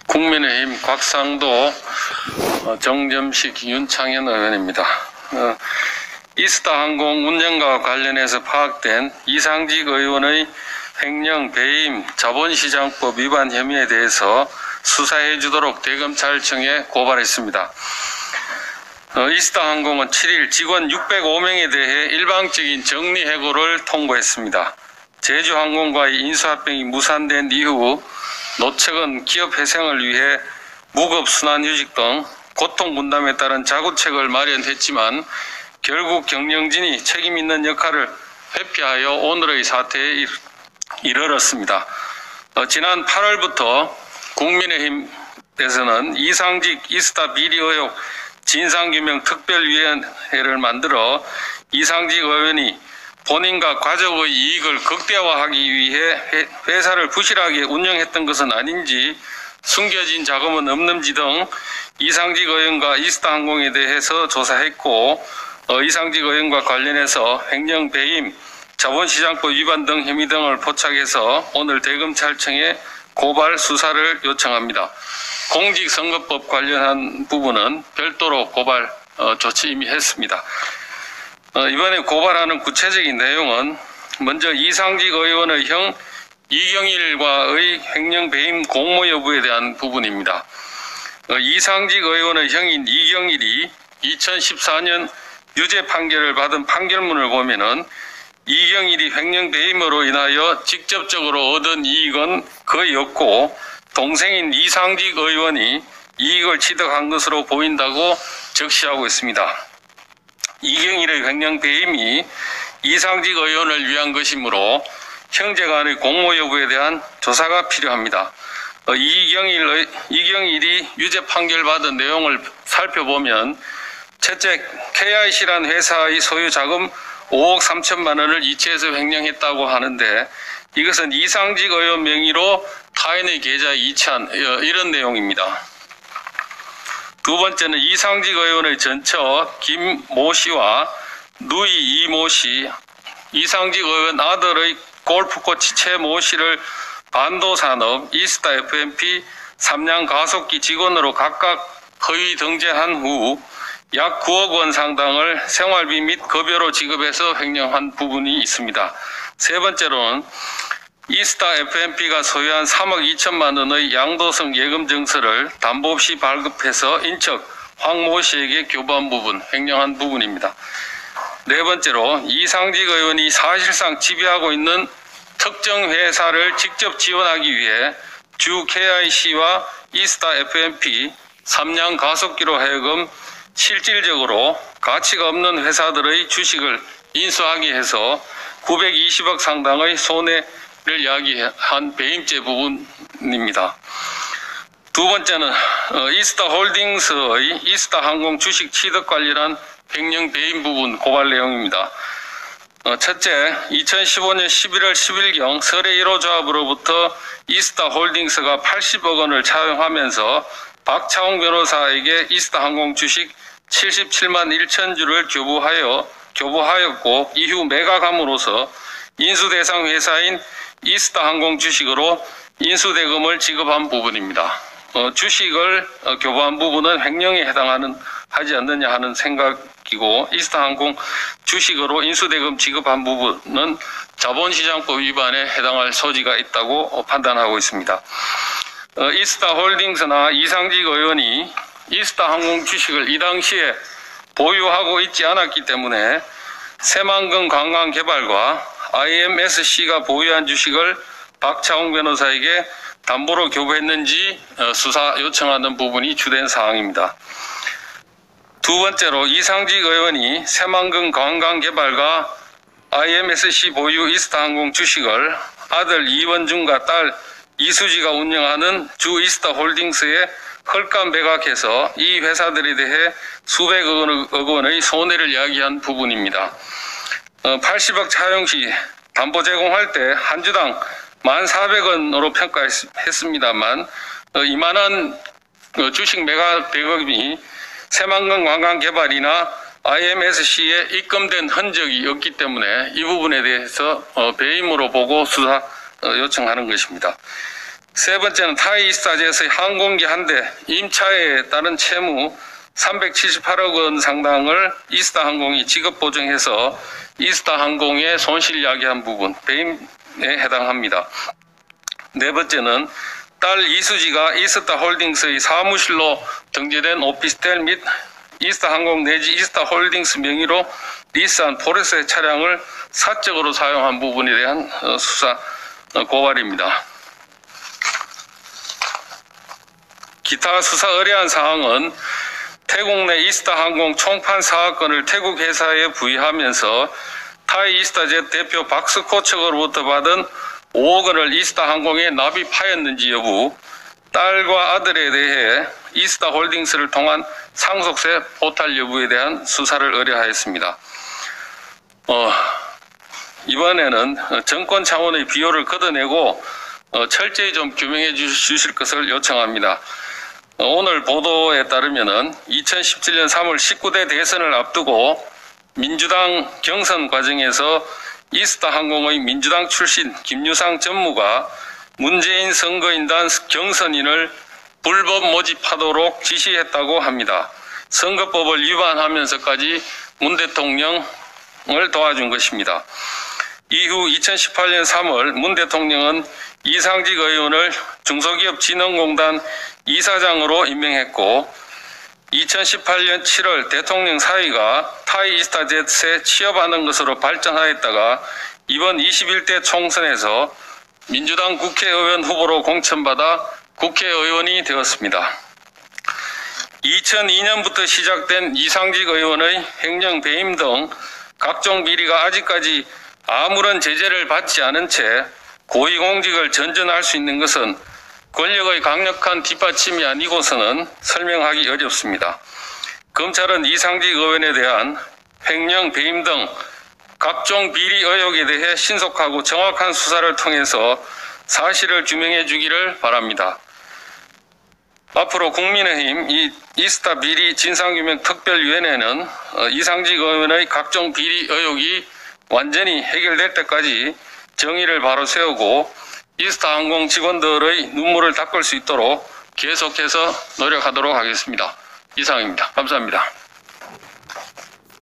국민의힘 곽상도, 정점식, 윤창현 의원입니다. 이스타항공 운영과 관련해서 파악된 이상직 의원의 횡령, 배임, 자본시장법 위반 혐의에 대해서 수사해 주도록 대검찰청에 고발했습니다. 이스타항공은 7일 직원 605명에 대해 일방적인 정리해고를 통보했습니다. 제주항공과의 인수합병이 무산된 이후 노측은 기업 회생을 위해 무급순환휴직 등 고통분담에 따른 자구책을 마련했지만 결국 경영진이 책임있는 역할을 회피하여 오늘의 사태에 이르렀습니다. 지난 8월부터 국민의힘에서는 이상직 이스타 비리 의혹 진상규명 특별위원회를 만들어 이상직 의원이 본인과 가족의 이익을 극대화하기 위해 회사를 부실하게 운영했던 것은 아닌지, 숨겨진 자금은 없는지 등 이상직 의원과 이스타항공에 대해서 조사했고, 이상직 의원과 관련해서 횡령, 배임, 자본시장법 위반 등 혐의 등을 포착해서 오늘 대검찰청에 고발 수사를 요청합니다. 공직선거법 관련한 부분은 별도로 고발 조치 이미 했습니다. 이번에 고발하는 구체적인 내용은 먼저 이상직 의원의 형 이경일과의 횡령, 배임, 공모 여부에 대한 부분입니다. 이상직 의원의 형인 이경일이 2014년 유죄 판결을 받은 판결문을 보면은 이경일이 횡령, 배임으로 인하여 직접적으로 얻은 이익은 거의 없고 동생인 이상직 의원이 이익을 취득한 것으로 보인다고 적시하고 있습니다. 이경일의 횡령, 배임이 이상직 의원을 위한 것이므로 형제 간의 공모 여부에 대한 조사가 필요합니다. 이경일이 유죄 판결 받은 내용을 살펴보면 첫째, KIC라는 회사의 소유 자금 5억 3천만 원을 이체해서 횡령했다고 하는데 이것은 이상직 의원 명의로 타인의 계좌에 이체한 이런 내용입니다. 두 번째는 이상직 의원의 전처 김모 씨와 누이 이모 씨, 이상직 의원 아들의 골프코치 최모 씨를 반도산업, 이스타 FMP, 삼양가속기 직원으로 각각 허위 등재한 후 약 9억 원 상당을 생활비 및 급여로 지급해서 횡령한 부분이 있습니다. 세 번째로는 이스타 FMP가 소유한 3억 2천만 원의 양도성 예금 증서를 담보 없이 발급해서 인척 황모 씨에게 교부한 부분, 횡령한 부분입니다. 네 번째로 이상직 의원이 사실상 지배하고 있는 특정 회사를 직접 지원하기 위해 주 KIC와 이스타 FMP, 삼양가속기로 하여금 실질적으로 가치가 없는 회사들의 주식을 인수하게 해서 920억 상당의 손해를 야기한 배임죄 부분입니다. 두 번째는 이스타홀딩스의 이스타항공 주식 취득 관련한 횡령, 배임 부분 고발 내용입니다. 첫째, 2015년 11월 10일경 설해 1호 조합으로부터 이스타홀딩스가 80억 원을 차용하면서 박차홍 변호사에게 이스타항공 주식 77만 1천 주를 교부하였고 이후 매각함으로써 인수대상 회사인 이스타항공 주식으로 인수대금을 지급한 부분입니다. 주식을 교부한 부분은 횡령에 하지 않느냐 하는 생각이고 이스타항공 주식으로 인수대금 지급한 부분은 자본시장법 위반에 해당할 소지가 있다고 판단하고 있습니다. 이스타홀딩스나 이상직 의원이 이스타항공 주식을 이 당시에 보유하고 있지 않았기 때문에 새만금 관광개발과 IMSC가 보유한 주식을 박차홍 변호사에게 담보로 교부했는지 수사 요청하는 부분이 주된 사항입니다. 두 번째로 이상직 의원이 새만금 관광개발과 IMSC 보유 이스타항공 주식을 아들 이원중과 딸 이수지가 운영하는 주 이스타홀딩스에 헐값 매각해서 이 회사들에 대해 수백억 원의 손해를 야기한 부분입니다. 80억 차용 시 담보 제공할 때 한 주당 1,400원으로 평가했습니다만 이만한 주식 매각 대금이 새만금 관광개발이나 IMSC에 입금된 흔적이 없기 때문에 이 부분에 대해서 배임으로 보고 수사 요청하는 것입니다. 세 번째는 타이 이스타젯의 항공기 한 대 임차에 따른 채무 378억 원 상당을 이스타항공이 지급 보증해서 이스타항공의 손실 야기한 부분, 배임에 해당합니다. 네 번째는 딸 이수지가 이스타홀딩스의 사무실로 등재된 오피스텔 및 이스타항공 내지 이스타홀딩스 명의로 리스한 포르쉐 차량을 사적으로 사용한 부분에 대한 수사 고발입니다. 기타 수사 의뢰한 사항은 태국 내 이스타항공 총판 사업권을 태국 회사에 부여하면서 타이 이스타젯 대표 박스코 측으로부터 받은 5억 원을 이스타항공에 납입하였는지 여부, 딸과 아들에 대해 이스타홀딩스를 통한 상속세 포탈 여부에 대한 수사를 의뢰하였습니다. 이번에는 정권 차원의 비호를 걷어내고 철저히 좀 규명해 주실 것을 요청합니다. 오늘 보도에 따르면 2017년 3월 19대 대선을 앞두고 민주당 경선 과정에서 이스타항공의 민주당 출신 김유상 전무가 문재인 선거인단 경선인을 불법 모집하도록 지시했다고 합니다. 선거법을 위반하면서까지 문 대통령을 도와준 것입니다. 이후 2018년 3월 문 대통령은 이상직 의원을 중소기업진흥공단 이사장으로 임명했고 2018년 7월 대통령 사위가 타이 이스타젯에 취업하는 것으로 발전하였다가 이번 21대 총선에서 민주당 국회의원 후보로 공천받아 국회의원이 되었습니다. 2002년부터 시작된 이상직 의원의 행정 배임 등 각종 비리가 아직까지 아무런 제재를 받지 않은 채 고위공직을 전전할 수 있는 것은 권력의 강력한 뒷받침이 아니고서는 설명하기 어렵습니다. 검찰은 이상직 의원에 대한 횡령, 배임 등 각종 비리 의혹에 대해 신속하고 정확한 수사를 통해서 사실을 규명해 주기를 바랍니다. 앞으로 국민의힘 이스타 비리 진상규명 특별위원회는 이상직 의원의 각종 비리 의혹이 완전히 해결될 때까지 정의를 바로 세우고 이스타항공 직원들의 눈물을 닦을 수 있도록 계속해서 노력하도록 하겠습니다. 이상입니다. 감사합니다.